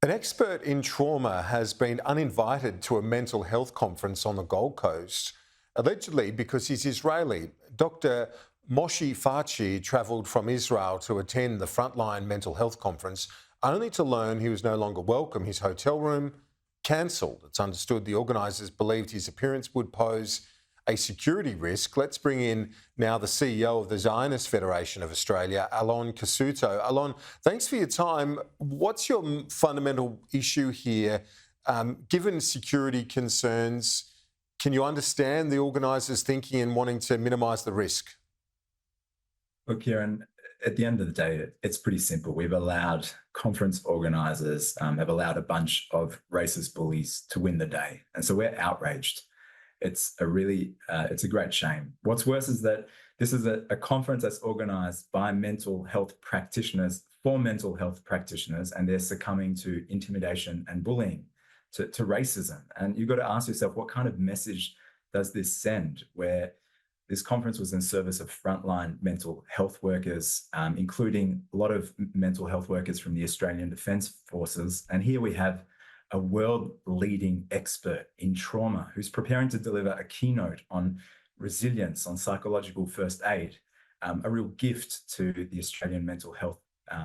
An expert in trauma has been uninvited to a mental health conference on the Gold Coast, allegedly because he's Israeli. Dr. Moshe Farchi travelled from Israel to attend the Frontline Mental Health Conference, only to learn he was no longer welcome. His hotel room cancelled. It's understood the organisers believed his appearance would pose a security risk. Let's bring in now the CEO of the Zionist Federation of Australia, Alon Casutto. Alon, thanks for your time. What's your fundamental issue here? Given security concerns, can you understand the organisers thinking and wanting to minimise the risk? Look, Kieran, at the end of the day, it's pretty simple. We've allowed conference organisers, have allowed a bunch of racist bullies to win the day. And so we're outraged. It's a great shame. What's worse is that this is a conference that's organised by mental health practitioners for mental health practitioners, and they're succumbing to intimidation and bullying, to racism. And you've got to ask yourself, what kind of message does this send, where this conference was in service of frontline mental health workers, including a lot of mental health workers from the Australian Defence Forces. And here we have a world-leading expert in trauma who's preparing to deliver a keynote on resilience, on psychological first aid, a real gift to the Australian mental health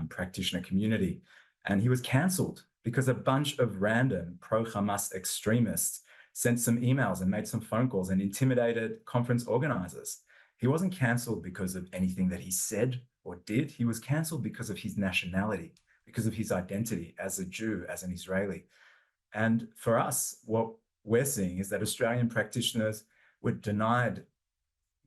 practitioner community. And he was cancelled because a bunch of random pro-Hamas extremists sent some emails and made some phone calls and intimidated conference organisers. He wasn't cancelled because of anything that he said or did. He was cancelled because of his nationality, because of his identity as a Jew, as an Israeli. And for us, what we're seeing is that Australian practitioners were denied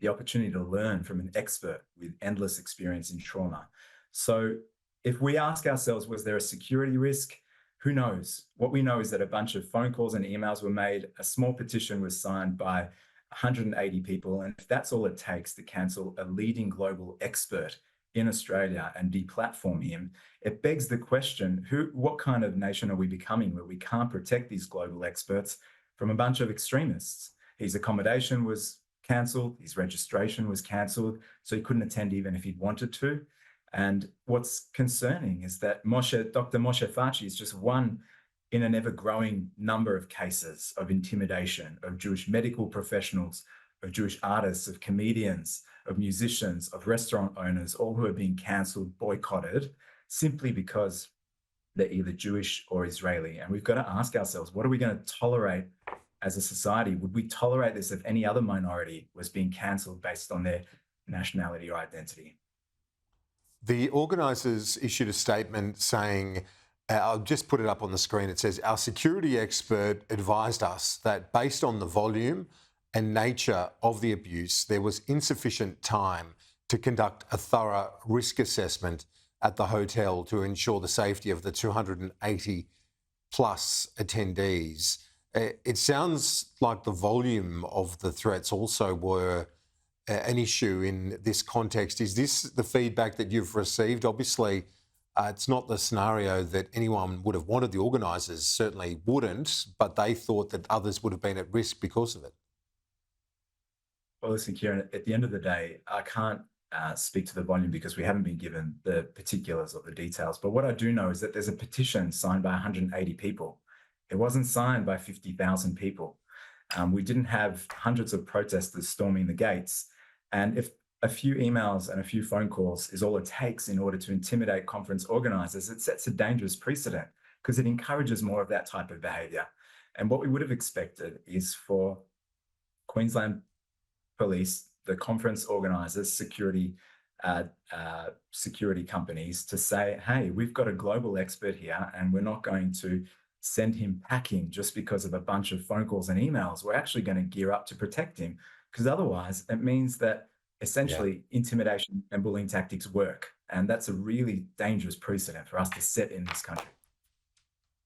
the opportunity to learn from an expert with endless experience in trauma. So if we ask ourselves, was there a security risk? Who knows? What we know is that a bunch of phone calls and emails were made. A small petition was signed by 180 people. And if that's all it takes to cancel a leading global expert in Australia and deplatform him, it begs the question, what kind of nation are we becoming where we can't protect these global experts from a bunch of extremists? His accommodation was cancelled, his registration was cancelled, so he couldn't attend even if he'd wanted to. And what's concerning is that Dr. Moshe Farchi is just one in an ever-growing number of cases of intimidation of Jewish medical professionals, of Jewish artists, of comedians, of musicians, of restaurant owners, all who are being cancelled, boycotted, simply because they're either Jewish or Israeli. And we've got to ask ourselves, what are we going to tolerate as a society? Would we tolerate this if any other minority was being cancelled based on their nationality or identity? The organisers issued a statement saying, I'll just put it up on the screen. It says, our security expert advised us that based on the volume and nature of the abuse, there was insufficient time to conduct a thorough risk assessment at the hotel to ensure the safety of the 280 plus attendees. It sounds like the volume of the threats also were an issue in this context. Is this the feedback that you've received? Obviously, it's not the scenario that anyone would have wanted. The organisers certainly wouldn't, but they thought that others would have been at risk because of it. Well, listen, Kieran, at the end of the day, I can't speak to the volume because we haven't been given the particulars or the details. But what I do know is that there's a petition signed by 180 people. It wasn't signed by 50,000 people. We didn't have hundreds of protesters storming the gates. And if a few emails and a few phone calls is all it takes in order to intimidate conference organisers, it sets a dangerous precedent because it encourages more of that type of behaviour. And what we would have expected is for Queensland Police, the conference organisers, security companies to say, hey, we've got a global expert here and we're not going to send him packing just because of a bunch of phone calls and emails. We're actually going to gear up to protect him, because otherwise it means that essentially intimidation and bullying tactics work. And that's a really dangerous precedent for us to set in this country.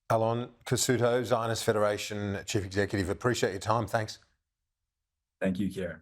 Alon Casutto, Zionist Federation Chief Executive, appreciate your time. Thanks. Thank you, Kieran.